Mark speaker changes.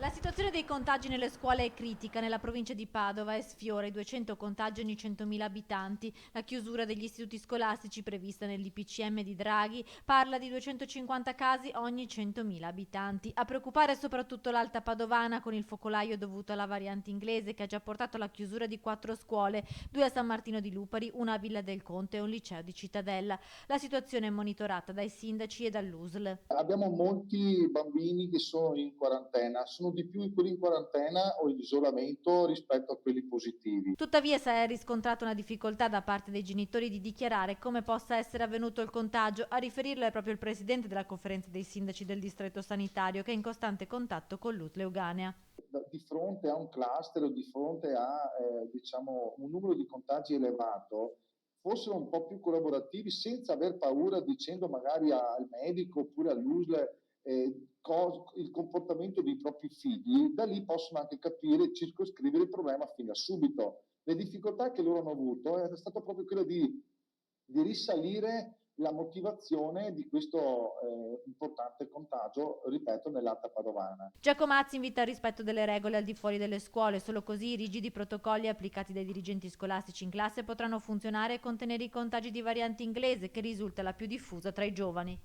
Speaker 1: La situazione dei contagi nelle scuole è critica. Nella provincia di Padova sfiora i 200 contagi ogni 100.000 abitanti. La chiusura degli istituti scolastici prevista nell'IPCM di Draghi parla di 250 casi ogni 100.000 abitanti. A preoccupare soprattutto l'Alta Padovana, con il focolaio dovuto alla variante inglese che ha già portato alla chiusura di 4 scuole, 2 a San Martino di Lupari, una a Villa del Conte e un liceo di Cittadella. La situazione è monitorata dai sindaci e dall'USL.
Speaker 2: Abbiamo molti bambini che sono in quarantena, sono di più quelli in quarantena o in isolamento rispetto a quelli positivi.
Speaker 1: Tuttavia si è riscontrata una difficoltà da parte dei genitori di dichiarare come possa essere avvenuto il contagio. A riferirlo è proprio il presidente della conferenza dei sindaci del distretto sanitario, che è in costante contatto con l'UTL Euganea.
Speaker 2: Di fronte a un cluster o di fronte a diciamo, un numero di contagi elevato, fossero un po' più collaborativi senza aver paura, dicendo magari al medico oppure all'USL il comportamento dei propri figli, da lì possono anche capire e circoscrivere il problema fin da subito. Le difficoltà che loro hanno avuto è stata proprio quella di risalire la motivazione di questo importante contagio, ripeto, nell'Alta Padovana.
Speaker 1: Giacomazzi invita al rispetto delle regole al di fuori delle scuole, solo così i rigidi protocolli applicati dai dirigenti scolastici in classe potranno funzionare e contenere i contagi di variante inglese, che risulta la più diffusa tra i giovani.